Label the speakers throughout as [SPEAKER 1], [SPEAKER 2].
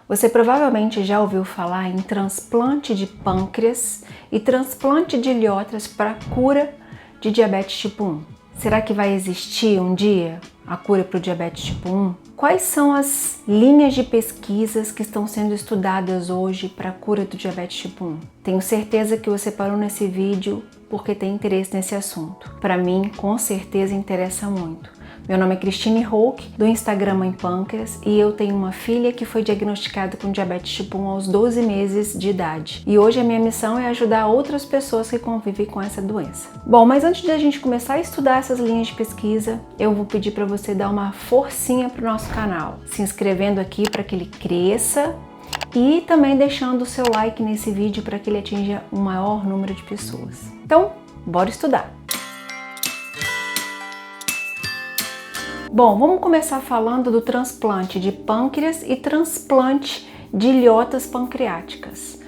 [SPEAKER 1] Você provavelmente já ouviu falar em transplante de pâncreas e transplante de ilhotas para cura de diabetes tipo 1. Será que vai existir um dia a cura para o diabetes tipo 1? Quais são as linhas de pesquisas que estão sendo estudadas hoje para a cura do diabetes tipo 1? Tenho certeza que você parou nesse vídeo porque tem interesse nesse assunto. Para mim, com certeza interessa muito. Meu nome é Cristine Hulk, do Instagram Mãe Pâncreas, e eu tenho uma filha que foi diagnosticada com diabetes tipo 1 aos 12 meses de idade. E hoje a minha missão é ajudar outras pessoas que convivem com essa doença. Bom, mas antes de a gente começar a estudar essas linhas de pesquisa, eu vou pedir para você dar uma forcinha para o nosso canal, se inscrevendo aqui para que ele cresça e também deixando o seu like nesse vídeo para que ele atinja um maior número de pessoas. Então, bora estudar! Bom, vamos começar falando do transplante de pâncreas e transplante de ilhotas pancreáticas,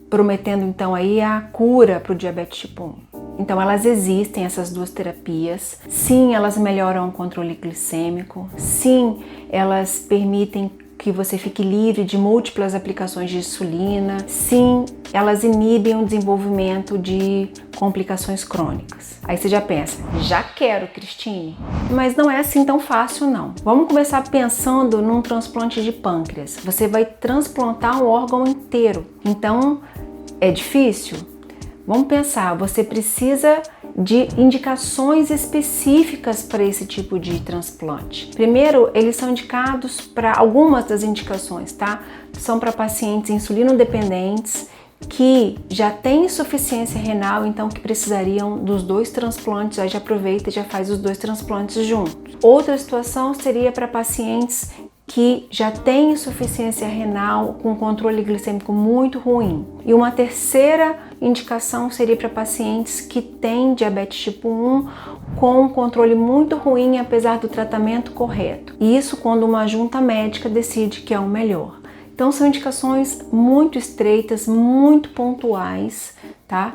[SPEAKER 1] prometendo então aí a cura para o diabetes tipo 1. Então elas existem, essas duas terapias. Sim, elas melhoram o controle glicêmico. Sim, elas permitem que você fique livre de múltiplas aplicações de insulina. Sim, elas inibem o desenvolvimento de complicações crônicas. Aí você já pensa, já quero, Cristine. Mas não é assim tão fácil não. Vamos começar pensando num transplante de pâncreas. Você vai transplantar um órgão inteiro. Então, é difícil? Vamos pensar, você precisa de indicações específicas para esse tipo de transplante. Primeiro, eles são indicados para algumas das indicações, tá? São para pacientes insulino-dependentes que já têm insuficiência renal, então que precisariam dos dois transplantes. Aí já aproveita e já faz os dois transplantes juntos. Outra situação seria para pacientes que já têm insuficiência renal com controle glicêmico muito ruim. E uma terceira indicação seria para pacientes que têm diabetes tipo 1 com um controle muito ruim, apesar do tratamento correto. E isso quando uma junta médica decide que é o melhor. Então são indicações muito estreitas, muito pontuais, tá?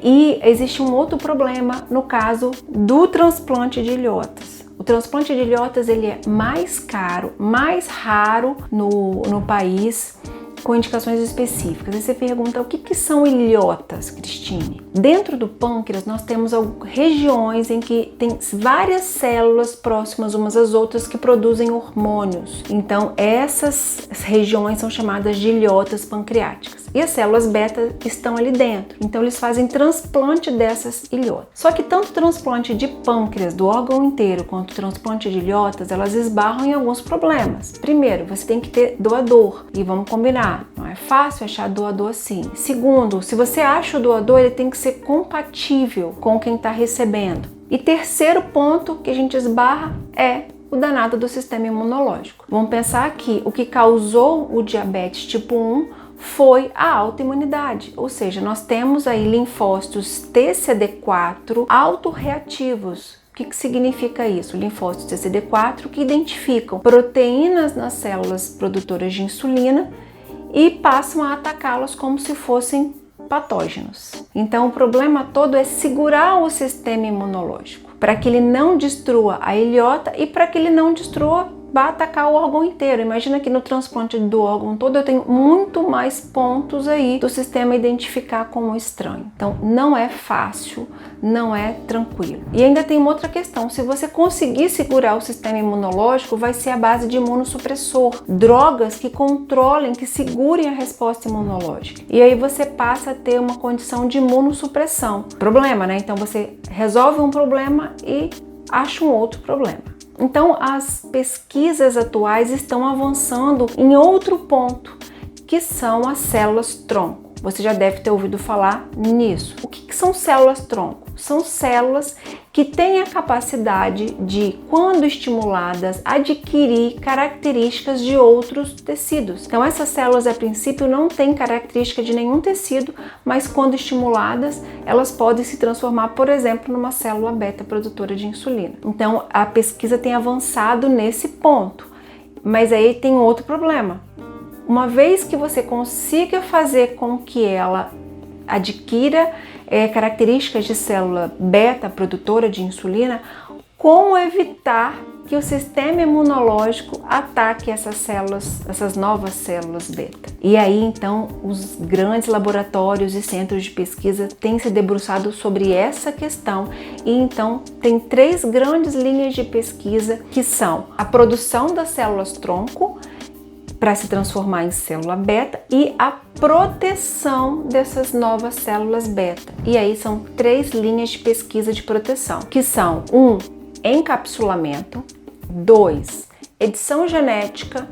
[SPEAKER 1] E existe um outro problema no caso do transplante de ilhotas. O transplante de ilhotas ele é mais caro, mais raro no país, com indicações específicas. Aí você pergunta, o que são ilhotas, Cristine? Dentro do pâncreas nós temos regiões em que tem várias células próximas umas às outras que produzem hormônios. Então essas regiões são chamadas de ilhotas pancreáticas. E as células beta estão ali dentro. Então eles fazem transplante dessas ilhotas. Só que tanto o transplante de pâncreas do órgão inteiro quanto o transplante de ilhotas, elas esbarram em alguns problemas. Primeiro, você tem que ter doador. E vamos combinar, não é fácil achar doador assim. Segundo, se você acha o doador, ele tem que ser compatível com quem está recebendo. E terceiro ponto que a gente esbarra é o danado do sistema imunológico. Vamos pensar aqui, o que causou o diabetes tipo 1 foi a autoimunidade, ou seja, nós temos aí linfócitos TCD4 autorreativos. O que significa isso? Linfócitos TCD4 que identificam proteínas nas células produtoras de insulina e passam a atacá-las como se fossem patógenos. Então o problema todo é segurar o sistema imunológico para que ele não destrua a ilhota e para que ele não destrua vai atacar o órgão inteiro. Imagina que no transplante do órgão todo eu tenho muito mais pontos aí do sistema identificar como estranho. Então não é fácil, não é tranquilo. E ainda tem uma outra questão, se você conseguir segurar o sistema imunológico, vai ser a base de imunossupressor, drogas que controlem, que segurem a resposta imunológica. E aí você passa a ter uma condição de imunossupressão. Problema, né? Então você resolve um problema e acha um outro problema. Então, as pesquisas atuais estão avançando em outro ponto, que são as células-tronco. Você já deve ter ouvido falar nisso. O que são células-tronco? São células que têm a capacidade de, quando estimuladas, adquirir características de outros tecidos. Então essas células a princípio não têm característica de nenhum tecido, mas quando estimuladas elas podem se transformar, por exemplo, numa célula beta produtora de insulina. Então a pesquisa tem avançado nesse ponto, mas aí tem outro problema. Uma vez que você consiga fazer com que ela adquira características de célula beta produtora de insulina, como evitar que o sistema imunológico ataque essas novas células beta. E aí então os grandes laboratórios e centros de pesquisa têm se debruçado sobre essa questão, e então tem 3 grandes linhas de pesquisa, que são a produção das células tronco para se transformar em célula beta e a proteção dessas novas células beta. E aí são 3 linhas de pesquisa de proteção, que são 1, encapsulamento, 2, edição genética,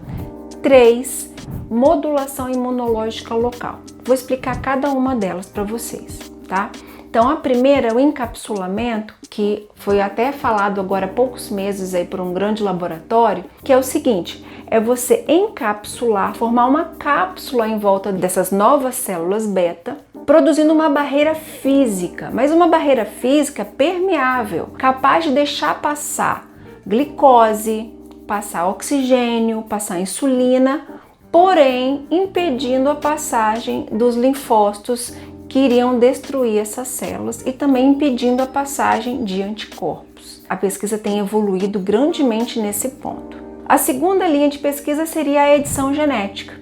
[SPEAKER 1] 3, modulação imunológica local. Vou explicar cada uma delas para vocês, tá? Então a primeira é o encapsulamento, que foi até falado agora há poucos meses aí por um grande laboratório, que é o seguinte: é você encapsular, formar uma cápsula em volta dessas novas células beta, produzindo uma barreira física, mas uma barreira física permeável, capaz de deixar passar glicose, passar oxigênio, passar insulina, porém impedindo a passagem dos linfócitos que iriam destruir essas células e também impedindo a passagem de anticorpos. A pesquisa tem evoluído grandemente nesse ponto. A segunda linha de pesquisa seria a edição genética.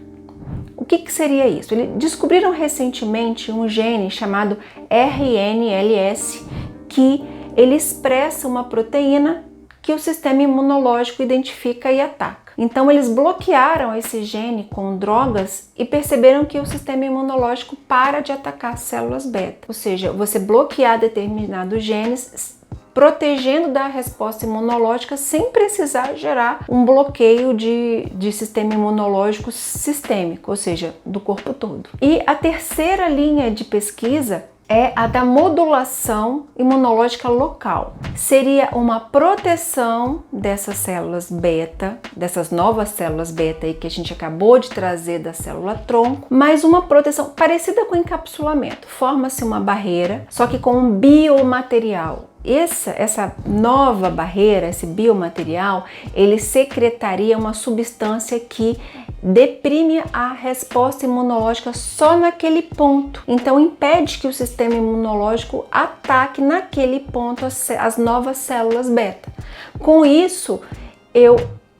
[SPEAKER 1] O que seria isso? Eles descobriram recentemente um gene chamado RNLS, que ele expressa uma proteína que o sistema imunológico identifica e ataca. Então eles bloquearam esse gene com drogas e perceberam que o sistema imunológico para de atacar células beta. Ou seja, você bloquear determinados genes, protegendo da resposta imunológica sem precisar gerar um bloqueio de sistema imunológico sistêmico, ou seja, do corpo todo. E a terceira linha de pesquisa é a da modulação imunológica local. Seria uma proteção dessas células beta, dessas novas células beta aí que a gente acabou de trazer da célula tronco, mas uma proteção parecida com encapsulamento. Forma-se uma barreira, só que com um biomaterial. Essa nova barreira, esse biomaterial, ele secretaria uma substância que deprime a resposta imunológica só naquele ponto. Então impede que o sistema imunológico ataque naquele ponto as novas células beta. Com isso, eu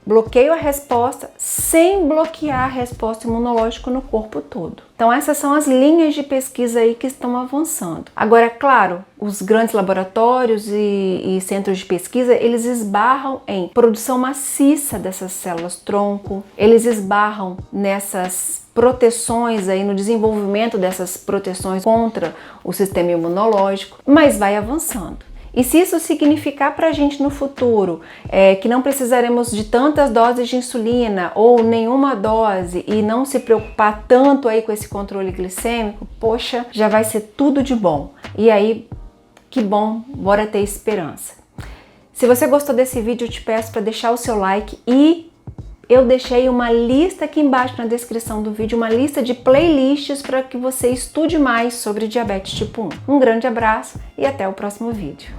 [SPEAKER 1] bloqueio a resposta sem bloquear a resposta imunológica no corpo todo. Então essas são as linhas de pesquisa aí que estão avançando. Agora, claro, os grandes laboratórios e centros de pesquisa, eles esbarram em produção maciça dessas células tronco, eles esbarram nessas proteções aí, no desenvolvimento dessas proteções contra o sistema imunológico, mas vai avançando. E se isso significar para a gente no futuro que não precisaremos de tantas doses de insulina ou nenhuma dose e não se preocupar tanto aí com esse controle glicêmico, poxa, já vai ser tudo de bom. E aí, que bom, bora ter esperança. Se você gostou desse vídeo, eu te peço para deixar o seu like, e eu deixei uma lista aqui embaixo na descrição do vídeo, uma lista de playlists para que você estude mais sobre diabetes tipo 1. Um grande abraço e até o próximo vídeo.